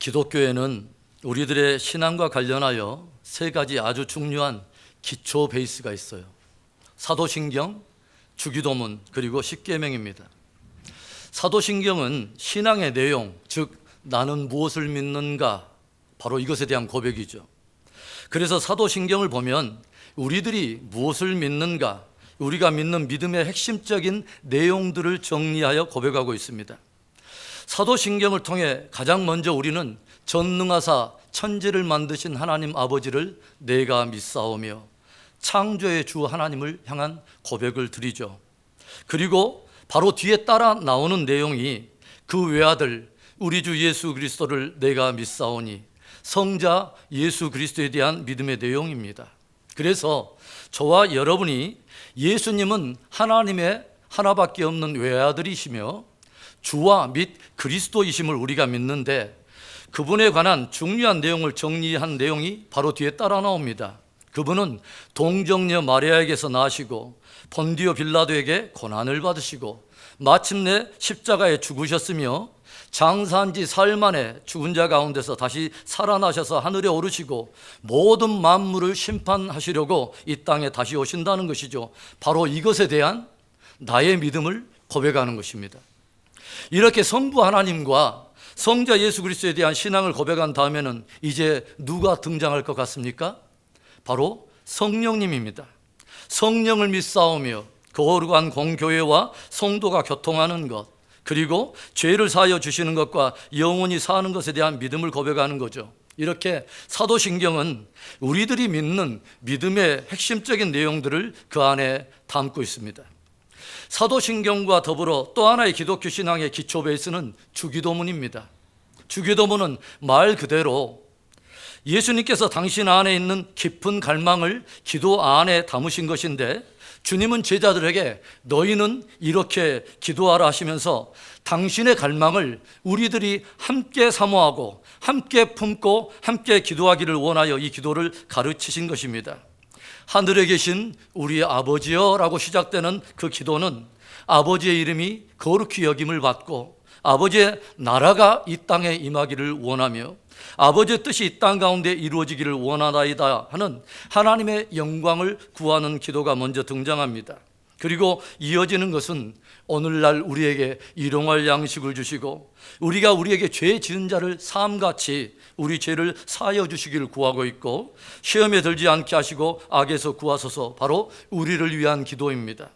기독교에는 우리들의 신앙과 관련하여 세 가지 아주 중요한 기초 베이스가 있어요. 사도신경, 주기도문, 그리고 십계명입니다. 사도신경은 신앙의 내용, 즉 나는 무엇을 믿는가, 바로 이것에 대한 고백이죠. 그래서 사도신경을 보면 우리들이 무엇을 믿는가, 우리가 믿는 믿음의 핵심적인 내용들을 정리하여 고백하고 있습니다. 사도신경을 통해 가장 먼저 우리는 전능하사 천지를 만드신 하나님 아버지를 내가 믿사오며 창조의 주 하나님을 향한 고백을 드리죠. 그리고 바로 뒤에 따라 나오는 내용이 그 외아들 우리 주 예수 그리스도를 내가 믿사오니 성자 예수 그리스도에 대한 믿음의 내용입니다. 그래서 저와 여러분이 예수님은 하나님의 하나밖에 없는 외아들이시며 주와 및 그리스도이심을 우리가 믿는데 그분에 관한 중요한 내용을 정리한 내용이 바로 뒤에 따라 나옵니다. 그분은 동정녀 마리아에게서 나시고 본디오 빌라도에게 고난을 받으시고 마침내 십자가에 죽으셨으며 장사한 지 사흘 만에 죽은 자 가운데서 다시 살아나셔서 하늘에 오르시고 모든 만물을 심판하시려고 이 땅에 다시 오신다는 것이죠. 바로 이것에 대한 나의 믿음을 고백하는 것입니다. 이렇게 성부 하나님과 성자 예수 그리스도에 대한 신앙을 고백한 다음에는 이제 누가 등장할 것 같습니까? 바로 성령님입니다. 성령을 믿사오며 거룩한 공교회와 성도가 교통하는 것, 그리고 죄를 사하여 주시는 것과 영원히 사는 것에 대한 믿음을 고백하는 거죠. 이렇게 사도신경은 우리들이 믿는 믿음의 핵심적인 내용들을 그 안에 담고 있습니다. 사도신경과 더불어 또 하나의 기독교 신앙의 기초 베이스는 주기도문입니다. 주기도문은 말 그대로 예수님께서 당신 안에 있는 깊은 갈망을 기도 안에 담으신 것인데 주님은 제자들에게 너희는 이렇게 기도하라 하시면서 당신의 갈망을 우리들이 함께 사모하고 함께 품고 함께 기도하기를 원하여 이 기도를 가르치신 것입니다. 하늘에 계신 우리 아버지여 라고 시작되는 그 기도는 아버지의 이름이 거룩히 여김을 받고 아버지의 나라가 이 땅에 임하기를 원하며 아버지의 뜻이 이 땅 가운데 이루어지기를 원하나이다 하는 하나님의 영광을 구하는 기도가 먼저 등장합니다. 그리고 이어지는 것은 오늘날 우리에게 일용할 양식을 주시고 우리가 우리에게 죄 지은 자를 사함같이 우리 죄를 사하여 주시기를 구하고 있고 시험에 들지 않게 하시고 악에서 구하소서, 바로 우리를 위한 기도입니다.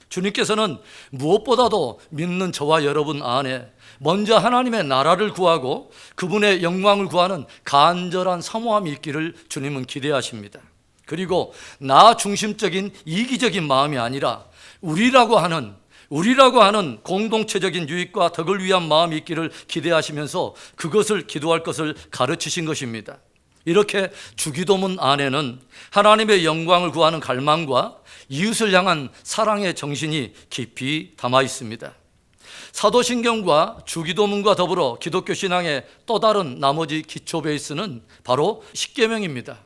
주님께서는 무엇보다도 믿는 저와 여러분 안에 먼저 하나님의 나라를 구하고 그분의 영광을 구하는 간절한 사모함이 있기를 주님은 기대하십니다. 그리고 나 중심적인 이기적인 마음이 아니라 우리라고 하는 공동체적인 유익과 덕을 위한 마음이 있기를 기대하시면서 그것을 기도할 것을 가르치신 것입니다. 이렇게 주기도문 안에는 하나님의 영광을 구하는 갈망과 이웃을 향한 사랑의 정신이 깊이 담아 있습니다. 사도신경과 주기도문과 더불어 기독교 신앙의 또 다른 나머지 기초 베이스는 바로 십계명입니다.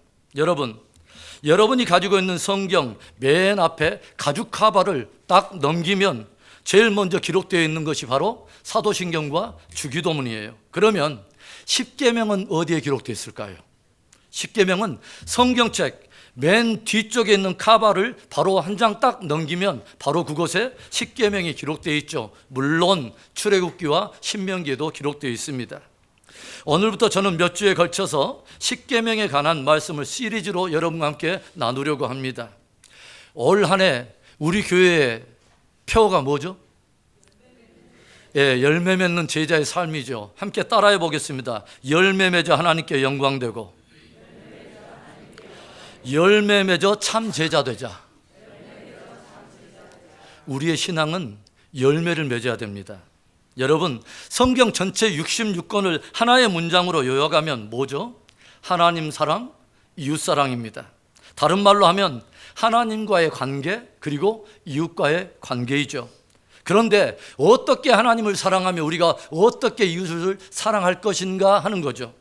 여러분이 가지고 있는 성경 맨 앞에 가죽 카바를 딱 넘기면 제일 먼저 기록되어 있는 것이 바로 사도신경과 주기도문이에요. 그러면 십계명은 어디에 기록되어 있을까요? 십계명은 성경책 맨 뒤쪽에 있는 카바를 바로 한 장 딱 넘기면 바로 그곳에 십계명이 기록되어 있죠. 물론 출애굽기와 신명기에도 기록되어 있습니다. 오늘부터 저는 몇 주에 걸쳐서 십계명에 관한 말씀을 시리즈로 여러분과 함께 나누려고 합니다. 올 한 해 우리 교회의 표어가 뭐죠? 열매 맺는 제자의 삶이죠. 함께 따라해 보겠습니다. 열매 맺어 하나님께 영광되고 열매 맺어 참 제자 되자. 우리의 신앙은 열매를 맺어야 됩니다. 여러분, 성경 전체 66권을 하나의 문장으로 요약하면 뭐죠? 하나님 사랑, 이웃 사랑입니다. 다른 말로 하면 하나님과의 관계, 그리고 이웃과의 관계이죠. 그런데 어떻게 하나님을 사랑하며 우리가 어떻게 이웃을 사랑할 것인가 하는 거죠.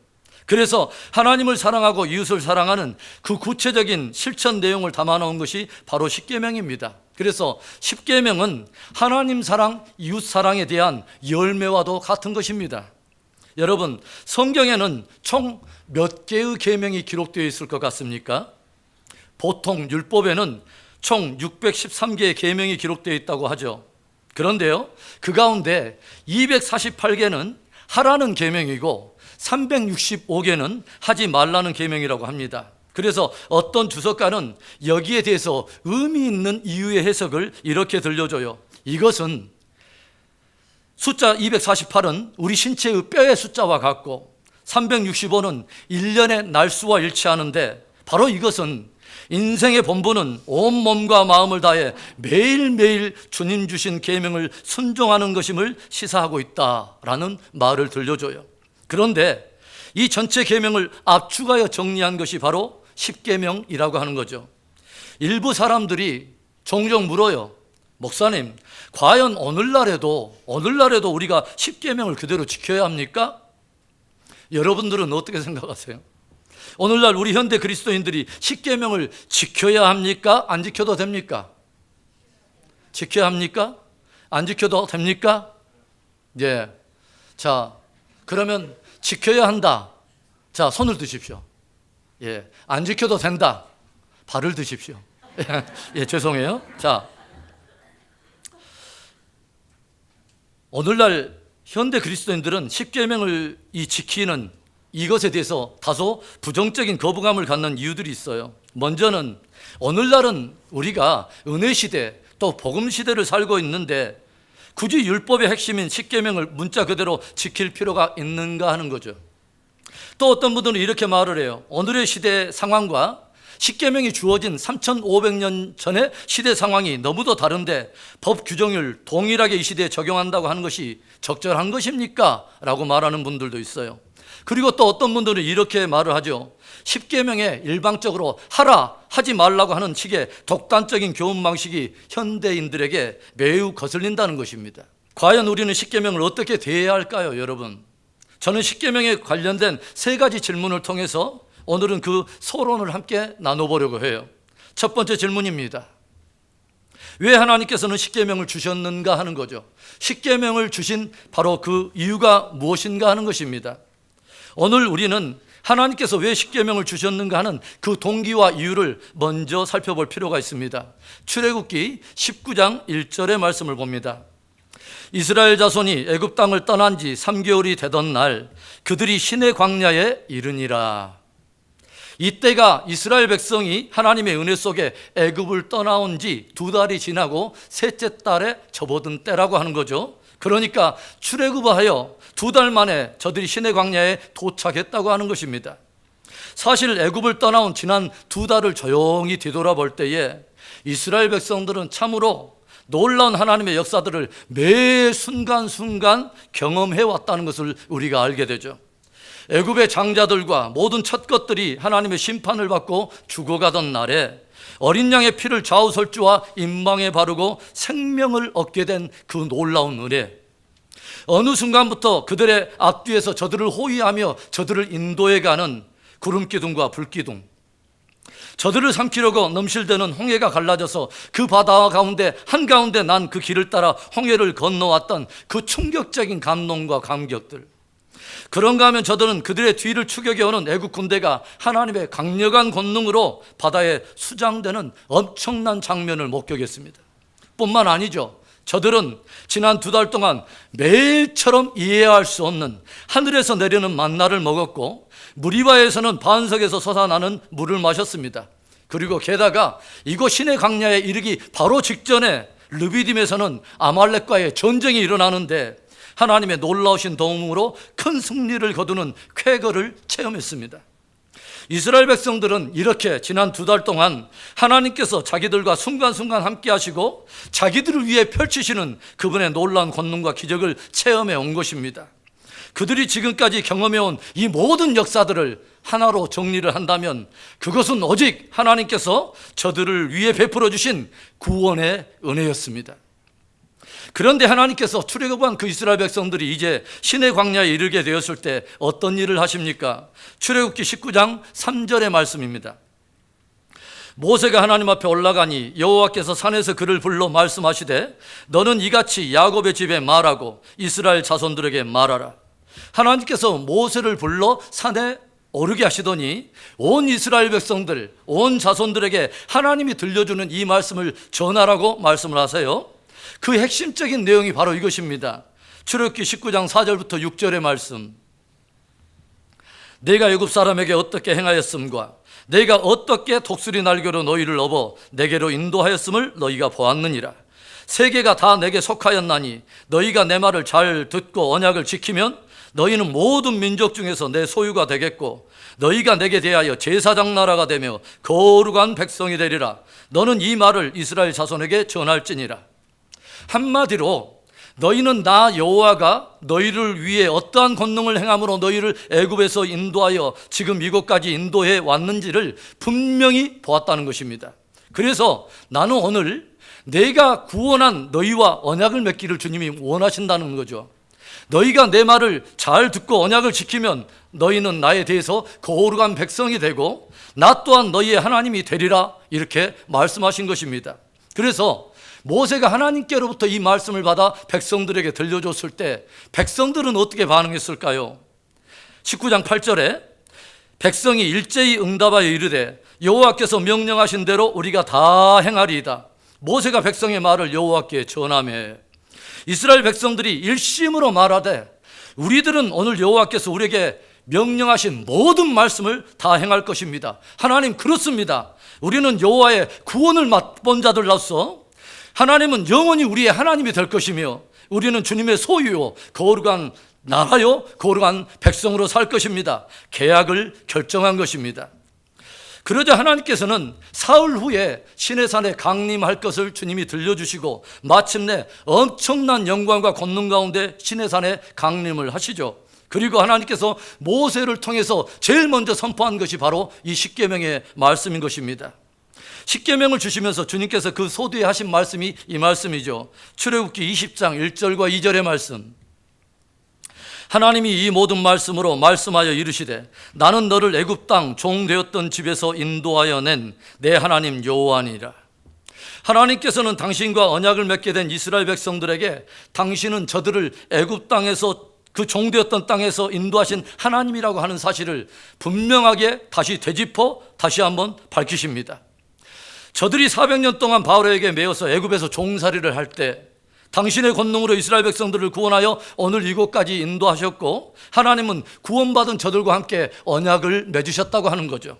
그래서 하나님을 사랑하고 이웃을 사랑하는 그 구체적인 실천 내용을 담아놓은 것이 바로 십계명입니다. 그래서 십계명은 하나님 사랑, 이웃 사랑에 대한 열매와도 같은 것입니다. 여러분, 성경에는 총 몇 개의 계명이 기록되어 있을 것 같습니까? 보통 율법에는 총 613개의 계명이 기록되어 있다고 하죠. 그런데요, 그 가운데 248개는 하라는 계명이고 365개는 하지 말라는 계명이라고 합니다. 그래서 어떤 주석가는 여기에 대해서 의미 있는 이유의 해석을 이렇게 들려줘요. 이것은 숫자 248은 우리 신체의 뼈의 숫자와 같고 365는 1년의 날수와 일치하는데, 바로 이것은 인생의 본분은 온 몸과 마음을 다해 매일매일 주님 주신 계명을 순종하는 것임을 시사하고 있다라는 말을 들려줘요. 그런데 이 전체 계명을 압축하여 정리한 것이 바로 십계명이라고 하는 거죠. 일부 사람들이 종종 물어요. 목사님, 과연 오늘날에도 우리가 십계명을 그대로 지켜야 합니까? 여러분들은 어떻게 생각하세요? 오늘날 우리 현대 그리스도인들이 십계명을 지켜야 합니까? 안 지켜도 됩니까? 지켜야 합니까? 안 지켜도 됩니까? 예. 자, 그러면 지켜야 한다. 자, 손을 드십시오. 예. 안 지켜도 된다. 발을 드십시오. 예, 죄송해요. 자, 오늘날 현대 그리스도인들은 십계명을 지키는 이것에 대해서 다소 부정적인 거부감을 갖는 이유들이 있어요. 먼저는 오늘날은 우리가 은혜 시대 또 복음 시대를 살고 있는데 굳이 율법의 핵심인 십계명을 문자 그대로 지킬 필요가 있는가 하는 거죠. 또 어떤 분들은 이렇게 말을 해요. 오늘의 시대 상황과 십계명이 주어진 3,500년 전의 시대 상황이 너무도 다른데 법 규정을 동일하게 이 시대에 적용한다고 하는 것이 적절한 것입니까? 라고 말하는 분들도 있어요. 그리고 또 어떤 분들은 이렇게 말을 하죠. 십계명에 일방적으로 하라, 하지 말라고 하는 식의 독단적인 교훈 방식이 현대인들에게 매우 거슬린다는 것입니다. 과연 우리는 십계명을 어떻게 대해야 할까요, 여러분? 저는 십계명에 관련된 세 가지 질문을 통해서 오늘은 그 서론을 함께 나눠보려고 해요. 첫 번째 질문입니다. 왜 하나님께서는 십계명을 주셨는가 하는 거죠. 십계명을 주신 바로 그 이유가 무엇인가 하는 것입니다. 오늘 우리는 하나님께서 왜 십계명을 주셨는가 하는 그 동기와 이유를 먼저 살펴볼 필요가 있습니다. 출애굽기 19장 1절의 말씀을 봅니다. 이스라엘 자손이 애굽 땅을 떠난 지 3개월이 되던 날 그들이 시내 광야에 이르니라. 이때가 이스라엘 백성이 하나님의 은혜 속에 애굽을 떠나온 지 2달이 지나고 셋째 달에 접어든 때라고 하는 거죠. 그러니까 출애굽을 하여 2달 만에 저들이 시내 광야에 도착했다고 하는 것입니다. 사실 애굽을 떠나온 지난 2달을 조용히 뒤돌아볼 때에 이스라엘 백성들은 참으로 놀라운 하나님의 역사들을 매 순간순간 경험해 왔다는 것을 우리가 알게 되죠. 애굽의 장자들과 모든 첫 것들이 하나님의 심판을 받고 죽어가던 날에 어린 양의 피를 좌우설주와 임방에 바르고 생명을 얻게 된 그 놀라운 은혜, 어느 순간부터 그들의 앞뒤에서 저들을 호위하며 저들을 인도해가는 구름기둥과 불기둥, 저들을 삼키려고 넘실대는 홍해가 갈라져서 그 바다 가운데 한가운데 난 그 길을 따라 홍해를 건너왔던 그 충격적인 감동과 감격들, 그런가 하면 저들은 그들의 뒤를 추격해오는 애국 군대가 하나님의 강력한 권능으로 바다에 수장되는 엄청난 장면을 목격했습니다. 뿐만 아니죠. 저들은 지난 2달 동안 매일처럼 이해할 수 없는 하늘에서 내리는 만나를 먹었고 무리바에서는 반석에서 솟아나는 물을 마셨습니다. 그리고 게다가 이곳 시내 광야에 이르기 바로 직전에 르비딤에서는 아말렉과의 전쟁이 일어나는데 하나님의 놀라우신 도움으로 큰 승리를 거두는 쾌거를 체험했습니다. 이스라엘 백성들은 이렇게 지난 2달 동안 하나님께서 자기들과 순간순간 함께 하시고 자기들을 위해 펼치시는 그분의 놀라운 권능과 기적을 체험해 온 것입니다. 그들이 지금까지 경험해온 이 모든 역사들을 하나로 정리를 한다면 그것은 오직 하나님께서 저들을 위해 베풀어 주신 구원의 은혜였습니다. 그런데 하나님께서 출애굽한 그 이스라엘 백성들이 이제 시내 광야에 이르게 되었을 때 어떤 일을 하십니까? 출애굽기 19장 3절의 말씀입니다. 모세가 하나님 앞에 올라가니 여호와께서 산에서 그를 불러 말씀하시되 너는 이같이 야곱의 집에 말하고 이스라엘 자손들에게 말하라. 하나님께서 모세를 불러 산에 오르게 하시더니 온 이스라엘 백성들, 온 자손들에게 하나님이 들려주는 이 말씀을 전하라고 말씀을 하세요. 그 핵심적인 내용이 바로 이것입니다. 출애굽기 19장 4절부터 6절의 말씀. 내가 애굽 사람에게 어떻게 행하였음과 내가 어떻게 독수리 날개로 너희를 업어 내게로 인도하였음을 너희가 보았느니라. 세계가 다 내게 속하였나니 너희가 내 말을 잘 듣고 언약을 지키면 너희는 모든 민족 중에서 내 소유가 되겠고 너희가 내게 대하여 제사장 나라가 되며 거룩한 백성이 되리라. 너는 이 말을 이스라엘 자손에게 전할지니라. 한마디로 너희는 나 여호와가 너희를 위해 어떠한 권능을 행함으로 너희를 애굽에서 인도하여 지금 이곳까지 인도해 왔는지를 분명히 보았다는 것입니다. 그래서 나는 오늘 내가 구원한 너희와 언약을 맺기를 주님이 원하신다는 거죠. 너희가 내 말을 잘 듣고 언약을 지키면 너희는 나에 대해서 거룩한 백성이 되고 나 또한 너희의 하나님이 되리라, 이렇게 말씀하신 것입니다. 그래서 모세가 하나님께로부터 이 말씀을 받아 백성들에게 들려줬을 때 백성들은 어떻게 반응했을까요? 19장 8절에 백성이 일제히 응답하여 이르되 여호와께서 명령하신 대로 우리가 다 행하리이다. 모세가 백성의 말을 여호와께 전하며 이스라엘 백성들이 일심으로 말하되 우리들은 오늘 여호와께서 우리에게 명령하신 모든 말씀을 다 행할 것입니다. 하나님, 그렇습니다. 우리는 여호와의 구원을 맛본 자들로서 하나님은 영원히 우리의 하나님이 될 것이며 우리는 주님의 소유요 거룩한 나라요 거룩한 백성으로 살 것입니다. 계약을 결정한 것입니다. 그러자 하나님께서는 사흘 후에 시내산에 강림할 것을 주님이 들려주시고 마침내 엄청난 영광과 권능 가운데 시내산에 강림을 하시죠. 그리고 하나님께서 모세를 통해서 제일 먼저 선포한 것이 바로 이 십계명의 말씀인 것입니다. 십계명을 주시면서 주님께서 그 소두에 하신 말씀이 이 말씀이죠. 출애굽기 20장 1절과 2절의 말씀. 하나님이 이 모든 말씀으로 말씀하여 이르시되 나는 너를 애굽 땅 종 되었던 집에서 인도하여 낸 내 하나님 여호와니라. 하나님께서는 당신과 언약을 맺게 된 이스라엘 백성들에게 당신은 저들을 애굽 땅에서 그 종되었던 땅에서 인도하신 하나님이라고 하는 사실을 분명하게 다시 되짚어 다시 한번 밝히십니다. 저들이 400년 동안 바로에게 매여서 애굽에서 종살이를 할 때 당신의 권능으로 이스라엘 백성들을 구원하여 오늘 이곳까지 인도하셨고 하나님은 구원받은 저들과 함께 언약을 맺으셨다고 하는 거죠.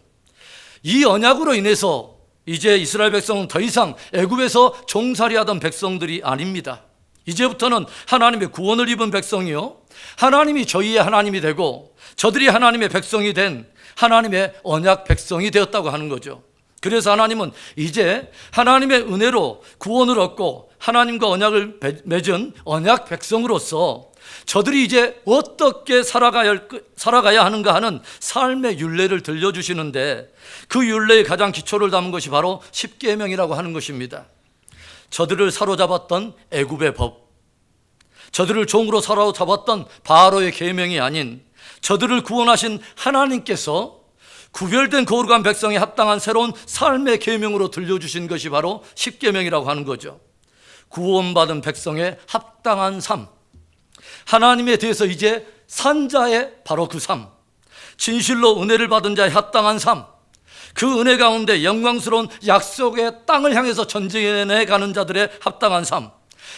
이 언약으로 인해서 이제 이스라엘 백성은 더 이상 애굽에서 종살이하던 백성들이 아닙니다. 이제부터는 하나님의 구원을 입은 백성이요 하나님이 저희의 하나님이 되고 저들이 하나님의 백성이 된 하나님의 언약 백성이 되었다고 하는 거죠. 그래서 하나님은 이제 하나님의 은혜로 구원을 얻고 하나님과 언약을 맺은 언약 백성으로서 저들이 이제 어떻게 살아가야 하는가 하는 삶의 율례를 들려주시는데 그 율례의 가장 기초를 담은 것이 바로 십계명이라고 하는 것입니다. 저들을 사로잡았던 애굽의 법, 저들을 종으로 사로잡았던 바로의 계명이 아닌 저들을 구원하신 하나님께서 구별된 거룩한 백성에 합당한 새로운 삶의 계명으로 들려주신 것이 바로 십계명이라고 하는 거죠. 구원받은 백성에 합당한 삶, 하나님에 대해서 이제 산 자의 바로 그 삶, 진실로 은혜를 받은 자에 합당한 삶, 그 은혜 가운데 영광스러운 약속의 땅을 향해서 전진해 가는 자들의 합당한 삶,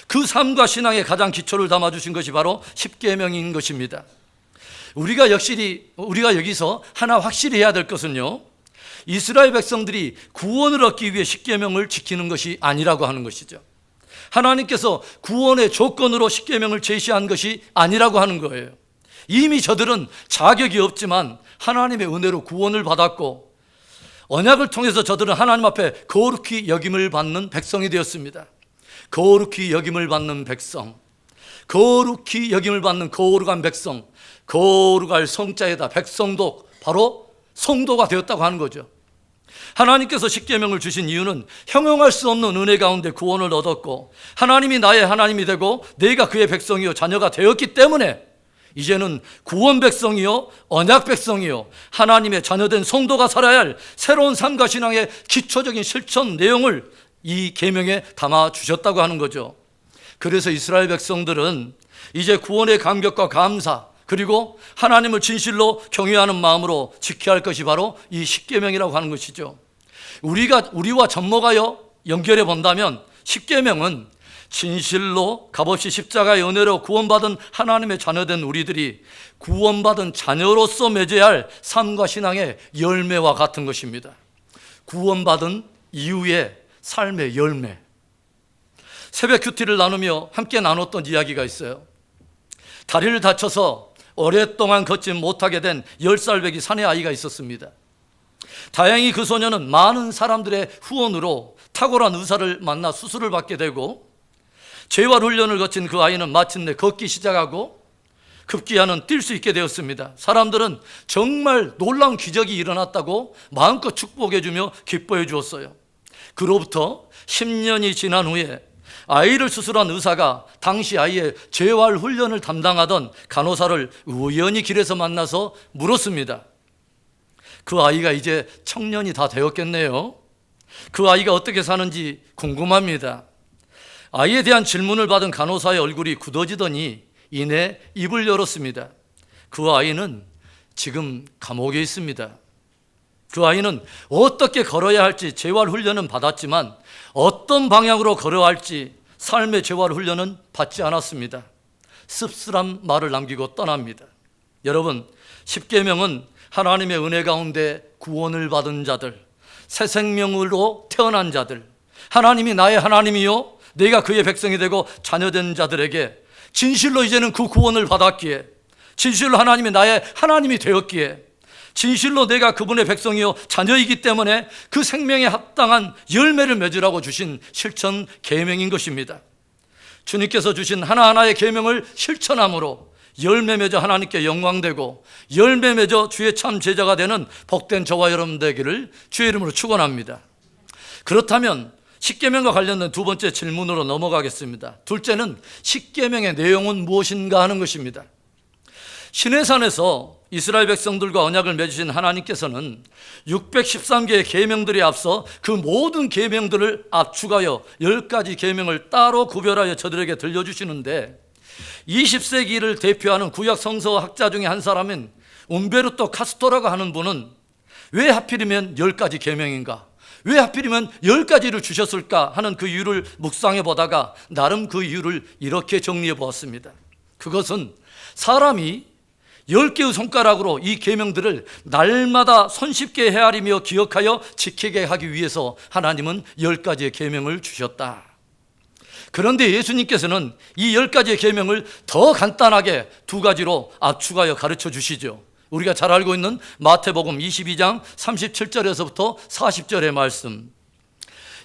그 삶과 신앙의 가장 기초를 담아주신 것이 바로 십계명인 것입니다. 우리가 여기서 하나 확실히 해야 될 것은요, 이스라엘 백성들이 구원을 얻기 위해 십계명을 지키는 것이 아니라고 하는 것이죠. 하나님께서 구원의 조건으로 십계명을 제시한 것이 아니라고 하는 거예요. 이미 저들은 자격이 없지만 하나님의 은혜로 구원을 받았고 언약을 통해서 저들은 하나님 앞에 거룩히 여김을 받는 백성이 되었습니다. 거룩히 여김을 받는 백성, 거룩히 여김을 받는 거룩한 백성, 거룩할 성자에다 백성도 바로 성도가 되었다고 하는 거죠. 하나님께서 십계명을 주신 이유는 형용할 수 없는 은혜 가운데 구원을 얻었고 하나님이 나의 하나님이 되고 내가 그의 백성이요 자녀가 되었기 때문에 이제는 구원 백성이요 언약 백성이요 하나님의 자녀된 성도가 살아야 할 새로운 삶과 신앙의 기초적인 실천 내용을 이 계명에 담아 주셨다고 하는 거죠. 그래서 이스라엘 백성들은 이제 구원의 감격과 감사, 그리고 하나님을 진실로 경외하는 마음으로 지켜야 할 것이 바로 이 십계명이라고 하는 것이죠. 우리와 접목하여 연결해 본다면 십계명은 진실로 값없이 십자가의 은혜로 구원받은 하나님의 자녀된 우리들이 구원받은 자녀로서 맺어야 할 삶과 신앙의 열매와 같은 것입니다. 구원받은 이후의 삶의 열매. 새벽 큐티를 나누며 함께 나눴던 이야기가 있어요. 다리를 다쳐서 오랫동안 걷지 못하게 된 10살 배기 사내 아이가 있었습니다. 다행히 그 소녀는 많은 사람들의 후원으로 탁월한 의사를 만나 수술을 받게 되고, 재활 훈련을 거친 그 아이는 마침내 걷기 시작하고 급기야는 뛸 수 있게 되었습니다. 사람들은 정말 놀라운 기적이 일어났다고 마음껏 축복해주며 기뻐해 주었어요. 그로부터 10년이 지난 후에 아이를 수술한 의사가 당시 아이의 재활 훈련을 담당하던 간호사를 우연히 길에서 만나서 물었습니다. 그 아이가 이제 청년이 다 되었겠네요. 그 아이가 어떻게 사는지 궁금합니다. 아이에 대한 질문을 받은 간호사의 얼굴이 굳어지더니 이내 입을 열었습니다. 그 아이는 지금 감옥에 있습니다. 그 아이는 어떻게 걸어야 할지 재활 훈련은 받았지만 어떤 방향으로 걸어야 할지 삶의 재활 훈련은 받지 않았습니다. 씁쓸한 말을 남기고 떠납니다. 여러분, 십계명은 하나님의 은혜 가운데 구원을 받은 자들, 새 생명으로 태어난 자들, 하나님이 나의 하나님이요 내가 그의 백성이 되고 자녀된 자들에게 진실로 이제는 그 구원을 받았기에, 진실로 하나님이 나의 하나님이 되었기에, 진실로 내가 그분의 백성이요 자녀이기 때문에 그 생명에 합당한 열매를 맺으라고 주신 실천 계명인 것입니다. 주님께서 주신 하나하나의 계명을 실천함으로 열매 맺어 하나님께 영광되고 열매 맺어 주의 참 제자가 되는 복된 저와 여러분 되기를 주의 이름으로 축원합니다. 그렇다면 십계명과 관련된 두 번째 질문으로 넘어가겠습니다. 둘째는 십계명의 내용은 무엇인가 하는 것입니다. 시내산에서 이스라엘 백성들과 언약을 맺으신 하나님께서는 613개의 계명들에 앞서 그 모든 계명들을 압축하여 10가지 계명을 따로 구별하여 저들에게 들려주시는데, 20세기를 대표하는 구약 성서 학자 중에 한 사람인 움베르토 카스토라고 하는 분은 왜 하필이면 10가지 계명인가, 왜 하필이면 10가지를 주셨을까 하는 그 이유를 묵상해 보다가 나름 그 이유를 이렇게 정리해 보았습니다. 그것은 사람이 10개의 손가락으로 이 계명들을 날마다 손쉽게 헤아리며 기억하여 지키게 하기 위해서 하나님은 10가지의 계명을 주셨다. 그런데 예수님께서는 이 10가지의 계명을 더 간단하게 2가지로 압축하여 가르쳐 주시죠. 우리가 잘 알고 있는 마태복음 22장 37절에서부터 40절의 말씀.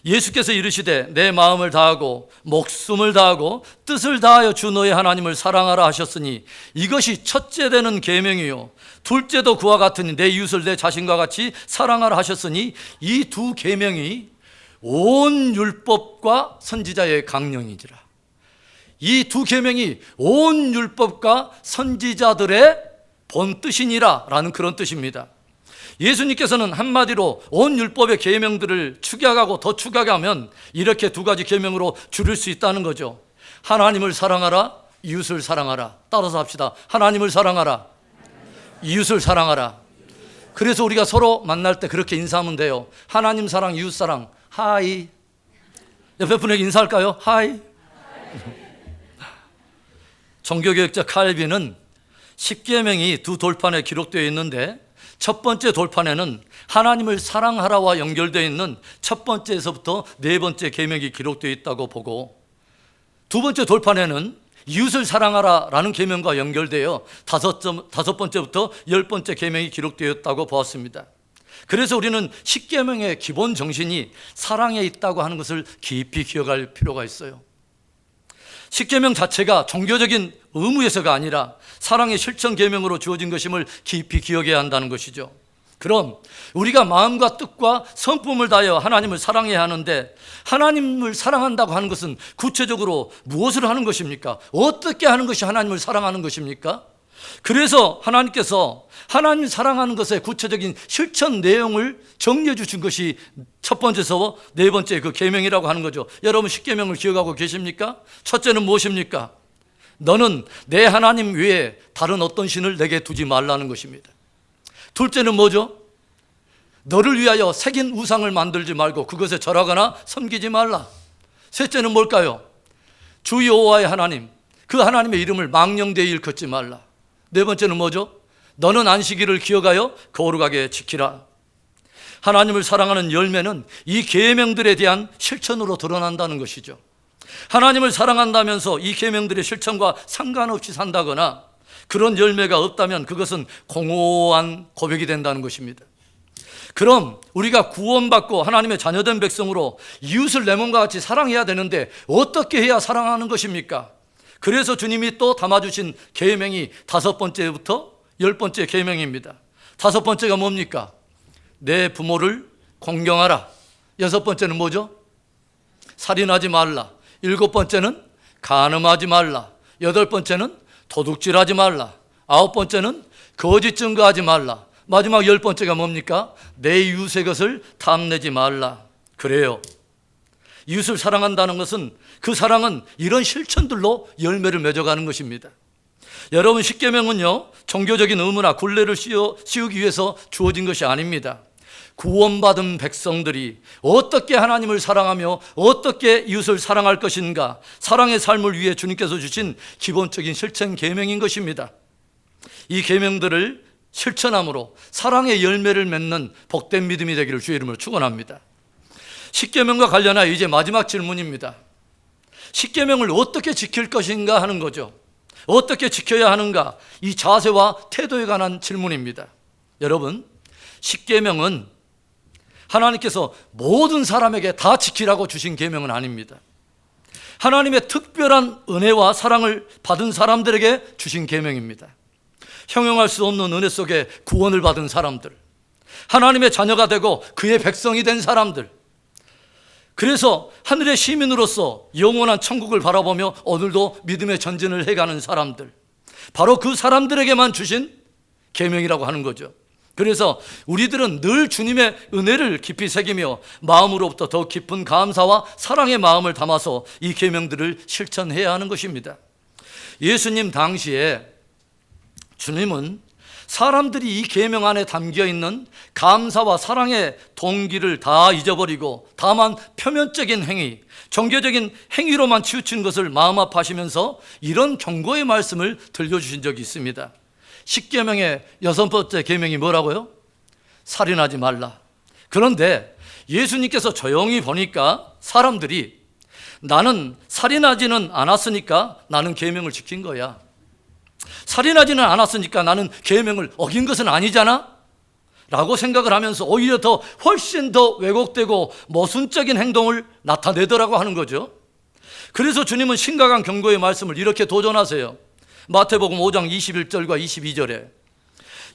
예수께서 이르시되 내 마음을 다하고 목숨을 다하고 뜻을 다하여 주 너의 하나님을 사랑하라 하셨으니 이것이 첫째 되는 계명이요 둘째도 그와 같으니 내 이웃을 내 자신과 같이 사랑하라 하셨으니 이 두 계명이 온 율법과 선지자의 강령이지라. 이 두 계명이 온 율법과 선지자들의 본뜻이니라 라는 그런 뜻입니다. 예수님께서는 한마디로 온 율법의 계명들을 축약하고 더 축약하면 이렇게 2가지 계명으로 줄일 수 있다는 거죠. 하나님을 사랑하라, 이웃을 사랑하라. 따라서 합시다. 하나님을 사랑하라, 이웃을 사랑하라. 그래서 우리가 서로 만날 때 그렇게 인사하면 돼요. 하나님 사랑, 이웃 사랑. 하이. 옆에 분에게 인사할까요? 하이. 종교개혁자 칼빈은 십계명이 2 돌판에 기록되어 있는데 첫 번째 돌판에는 하나님을 사랑하라와 연결되어 있는 첫 번째에서부터 4번째 계명이 기록되어 있다고 보고, 2번째 돌판에는 이웃을 사랑하라라는 계명과 연결되어 5번째부터 10번째 계명이 기록되어 있다고 보았습니다. 그래서 우리는 십계명의 기본 정신이 사랑에 있다고 하는 것을 깊이 기억할 필요가 있어요. 십계명 자체가 종교적인 의무에서가 아니라 사랑의 실천 계명으로 주어진 것임을 깊이 기억해야 한다는 것이죠. 그럼 우리가 마음과 뜻과 성품을 다하여 하나님을 사랑해야 하는데, 하나님을 사랑한다고 하는 것은 구체적으로 무엇을 하는 것입니까? 어떻게 하는 것이 하나님을 사랑하는 것입니까? 그래서 하나님께서 하나님 사랑하는 것의 구체적인 실천 내용을 정리해 주신 것이 첫 번째서 4번째 그 계명이라고 하는 거죠. 여러분 십계명을 기억하고 계십니까? 첫째는 무엇입니까? 너는 내 하나님 외에 다른 어떤 신을 내게 두지 말라는 것입니다. 둘째는 뭐죠? 너를 위하여 새긴 우상을 만들지 말고 그것에 절하거나 섬기지 말라. 셋째는 뭘까요? 주 여호와의 하나님, 그 하나님의 이름을 망령되이 일컫지 말라. 네 번째는 뭐죠? 너는 안식일을 기억하여 거룩하게 지키라. 하나님을 사랑하는 열매는 이 계명들에 대한 실천으로 드러난다는 것이죠. 하나님을 사랑한다면서 이 계명들의 실천과 상관없이 산다거나 그런 열매가 없다면 그것은 공허한 고백이 된다는 것입니다. 그럼 우리가 구원받고 하나님의 자녀된 백성으로 이웃을 내 몸과 같이 사랑해야 되는데 어떻게 해야 사랑하는 것입니까? 그래서 주님이 또 담아주신 계명이 5번째부터 10번째 계명입니다. 5번째가 뭡니까? 내 부모를 공경하라. 6번째는 뭐죠? 살인하지 말라. 7번째는 간음하지 말라. 8번째는 도둑질하지 말라. 9번째는 거짓 증거하지 말라. 마지막 10번째가 뭡니까? 내 이웃의 것을 탐내지 말라. 그래요. 이웃을 사랑한다는 것은 그 사랑은 이런 실천들로 열매를 맺어가는 것입니다. 여러분, 십계명은요 종교적인 의무나 굴레를 씌우기 위해서 주어진 것이 아닙니다. 구원받은 백성들이 어떻게 하나님을 사랑하며 어떻게 이웃을 사랑할 것인가, 사랑의 삶을 위해 주님께서 주신 기본적인 실천 계명인 것입니다. 이 계명들을 실천함으로 사랑의 열매를 맺는 복된 믿음이 되기를 주의 이름으로 축원합니다. 십계명과 관련하여 이제 마지막 질문입니다. 십계명을 어떻게 지킬 것인가 하는 거죠. 어떻게 지켜야 하는가, 이 자세와 태도에 관한 질문입니다. 여러분, 십계명은 하나님께서 모든 사람에게 다 지키라고 주신 계명은 아닙니다. 하나님의 특별한 은혜와 사랑을 받은 사람들에게 주신 계명입니다. 형용할 수 없는 은혜 속에 구원을 받은 사람들, 하나님의 자녀가 되고 그의 백성이 된 사람들, 그래서 하늘의 시민으로서 영원한 천국을 바라보며 오늘도 믿음의 전진을 해가는 사람들, 바로 그 사람들에게만 주신 계명이라고 하는 거죠. 그래서 우리들은 늘 주님의 은혜를 깊이 새기며 마음으로부터 더 깊은 감사와 사랑의 마음을 담아서 이 계명들을 실천해야 하는 것입니다. 예수님 당시에 주님은 사람들이 이 계명 안에 담겨있는 감사와 사랑의 동기를 다 잊어버리고 다만 표면적인 행위, 종교적인 행위로만 치우친 것을 마음 아파하시면서 이런 경고의 말씀을 들려주신 적이 있습니다. 십계명의 6번째 계명이 뭐라고요? 살인하지 말라. 그런데 예수님께서 조용히 보니까 사람들이 나는 살인하지는 않았으니까 나는 계명을 지킨 거야, 살인하지는 않았으니까 나는 계명을 어긴 것은 아니잖아 라고 생각을 하면서 오히려 훨씬 더 왜곡되고 모순적인 행동을 나타내더라고 하는 거죠. 그래서 주님은 심각한 경고의 말씀을 이렇게 도전하세요. 마태복음 5장 21절과 22절에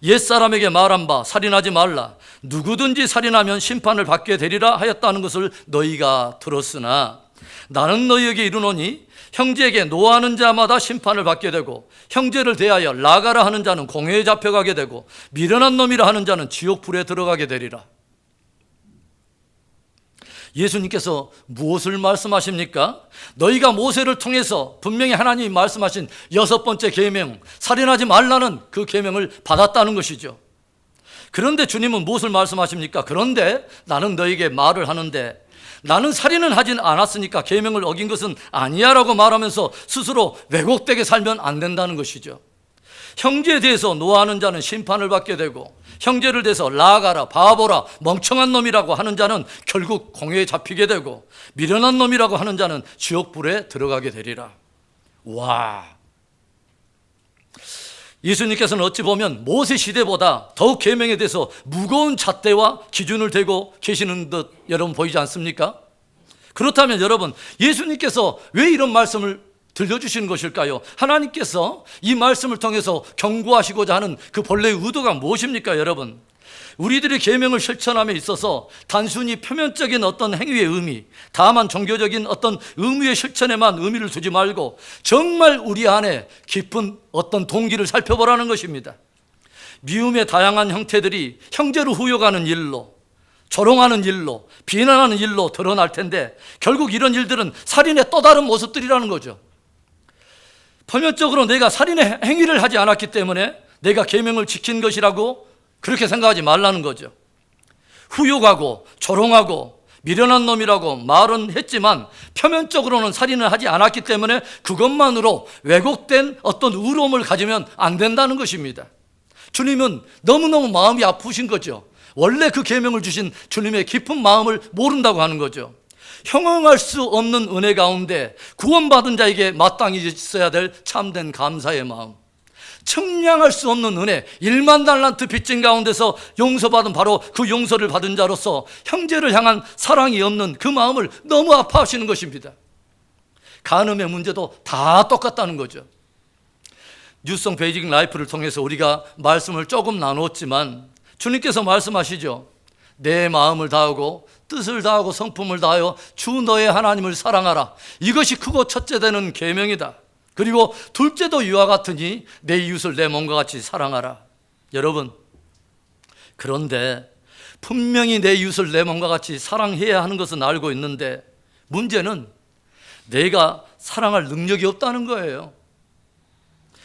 옛사람에게 말한 바 살인하지 말라, 누구든지 살인하면 심판을 받게 되리라 하였다는 것을 너희가 들었으나 나는 너희에게 이르노니 형제에게 노하는 자마다 심판을 받게 되고 형제를 대하여 나가라 하는 자는 공회에 잡혀가게 되고 미련한 놈이라 하는 자는 지옥 불에 들어가게 되리라. 예수님께서 무엇을 말씀하십니까? 너희가 모세를 통해서 분명히 하나님이 말씀하신 6번째 계명, 살인하지 말라는 그 계명을 받았다는 것이죠. 그런데 주님은 무엇을 말씀하십니까? 그런데 나는 너희에게 말을 하는데 나는 살인은 하진 않았으니까 계명을 어긴 것은 아니야 라고 말하면서 스스로 왜곡되게 살면 안 된다는 것이죠. 형제에 대해서 노하는 자는 심판을 받게 되고 형제를 대해서 나아가라, 바보라, 멍청한 놈이라고 하는 자는 결국 공회에 잡히게 되고 미련한 놈이라고 하는 자는 지옥불에 들어가게 되리라. 와, 예수님께서는 어찌 보면 모세 시대보다 더욱 계명에 대해서 무거운 잣대와 기준을 대고 계시는 듯 여러분 보이지 않습니까? 그렇다면 여러분, 예수님께서 왜 이런 말씀을 들려주시는 것일까요? 하나님께서 이 말씀을 통해서 경고하시고자 하는 그 본래의 의도가 무엇입니까? 여러분, 우리들의 계명을 실천함에 있어서 단순히 표면적인 어떤 행위의 의미, 다만 종교적인 어떤 의무의 실천에만 의미를 두지 말고 정말 우리 안에 깊은 어떤 동기를 살펴보라는 것입니다. 미움의 다양한 형태들이 형제를 후욕하는 일로, 조롱하는 일로, 비난하는 일로 드러날 텐데 결국 이런 일들은 살인의 또 다른 모습들이라는 거죠. 표면적으로 내가 살인의 행위를 하지 않았기 때문에 내가 계명을 지킨 것이라고 그렇게 생각하지 말라는 거죠. 후욕하고 조롱하고 미련한 놈이라고 말은 했지만 표면적으로는 살인을 하지 않았기 때문에 그것만으로 왜곡된 어떤 의로움을 가지면 안 된다는 것입니다. 주님은 너무너무 마음이 아프신 거죠. 원래 그 계명을 주신 주님의 깊은 마음을 모른다고 하는 거죠. 형용할 수 없는 은혜 가운데 구원받은 자에게 마땅히 있어야 될 참된 감사의 마음, 측량할 수 없는 은혜, 1만 달란트 빚진 가운데서 용서받은 바로 그 용서를 받은 자로서 형제를 향한 사랑이 없는 그 마음을 너무 아파하시는 것입니다. 간음의 문제도 다 똑같다는 거죠. 뉴성 베이직 라이프를 통해서 우리가 말씀을 조금 나눴지만 주님께서 말씀하시죠. 내 마음을 다하고 뜻을 다하고 성품을 다하여 주 너의 하나님을 사랑하라. 이것이 크고 첫째 되는 계명이다. 그리고 둘째도 이와 같으니 내 이웃을 내 몸과 같이 사랑하라. 여러분, 그런데 분명히 내 이웃을 내 몸과 같이 사랑해야 하는 것은 알고 있는데 문제는 내가 사랑할 능력이 없다는 거예요.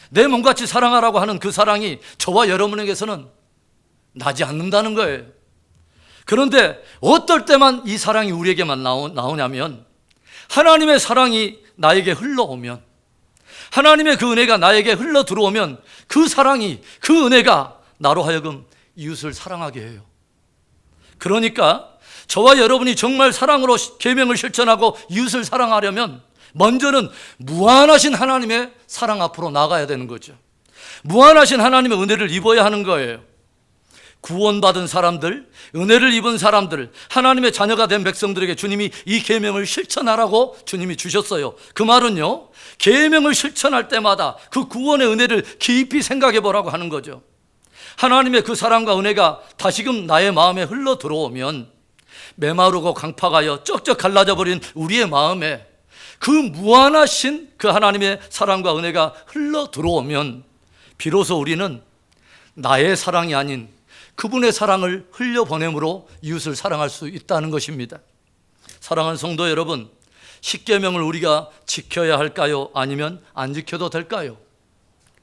내 몸같이 사랑하라고 하는 그 사랑이 저와 여러분에게서는 나지 않는다는 거예요. 그런데 어떨 때만 이 사랑이 우리에게만 나오냐면 하나님의 사랑이 나에게 흘러오면, 하나님의 그 은혜가 나에게 흘러 들어오면 그 사랑이, 그 은혜가 나로 하여금 이웃을 사랑하게 해요. 그러니까 저와 여러분이 정말 사랑으로 계명을 실천하고 이웃을 사랑하려면 먼저는 무한하신 하나님의 사랑 앞으로 나가야 되는 거죠. 무한하신 하나님의 은혜를 입어야 하는 거예요. 구원받은 사람들, 은혜를 입은 사람들, 하나님의 자녀가 된 백성들에게 주님이 이 계명을 실천하라고 주님이 주셨어요. 그 말은요, 계명을 실천할 때마다 그 구원의 은혜를 깊이 생각해 보라고 하는 거죠. 하나님의 그 사랑과 은혜가 다시금 나의 마음에 흘러 들어오면 메마르고 강팍하여 쩍쩍 갈라져 버린 우리의 마음에 그 무한하신 그 하나님의 사랑과 은혜가 흘러 들어오면 비로소 우리는 나의 사랑이 아닌 그분의 사랑을 흘려보냄으로 이웃을 사랑할 수 있다는 것입니다. 사랑하는 성도 여러분, 십계명을 우리가 지켜야 할까요? 아니면 안 지켜도 될까요?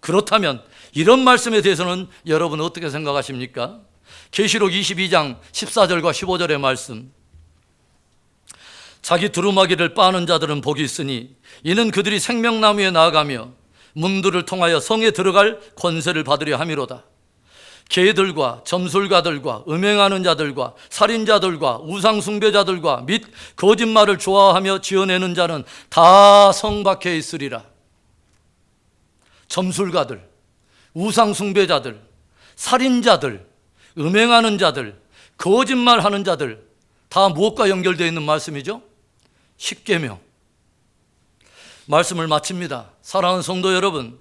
그렇다면 이런 말씀에 대해서는 여러분 어떻게 생각하십니까? 계시록 22장 14절과 15절의 말씀, 자기 두루마기를 빠는 자들은 복이 있으니 이는 그들이 생명나무에 나아가며 문들을 통하여 성에 들어갈 권세를 받으려 함이로다. 개들과 점술가들과 음행하는 자들과 살인자들과 우상숭배자들과 및 거짓말을 좋아하며 지어내는 자는 다 성 밖에 있으리라. 점술가들, 우상숭배자들, 살인자들, 음행하는 자들, 거짓말하는 자들, 다 무엇과 연결되어 있는 말씀이죠? 십계명. 말씀을 마칩니다. 사랑하는 성도 여러분,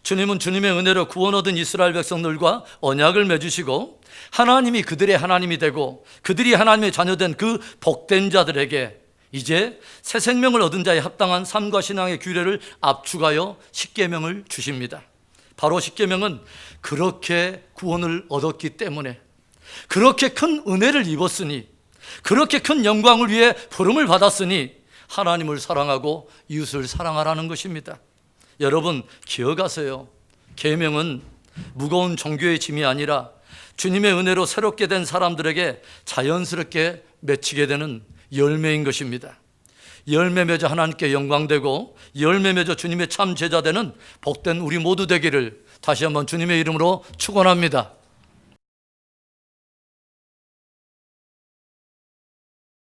주님은 주님의 은혜로 구원 얻은 이스라엘 백성들과 언약을 맺으시고 하나님이 그들의 하나님이 되고 그들이 하나님의 자녀된 그 복된 자들에게 이제 새 생명을 얻은 자에 합당한 삶과 신앙의 규례를 압축하여 십계명을 주십니다. 바로 십계명은 그렇게 구원을 얻었기 때문에, 그렇게 큰 은혜를 입었으니, 그렇게 큰 영광을 위해 부름을 받았으니 하나님을 사랑하고 이웃을 사랑하라는 것입니다. 여러분 기억하세요. 계명은 무거운 종교의 짐이 아니라 주님의 은혜로 새롭게 된 사람들에게 자연스럽게 맺히게 되는 열매인 것입니다. 열매 맺어 하나님께 영광되고 열매 맺어 주님의 참 제자 되는 복된 우리 모두 되기를 다시 한번 주님의 이름으로 축원합니다.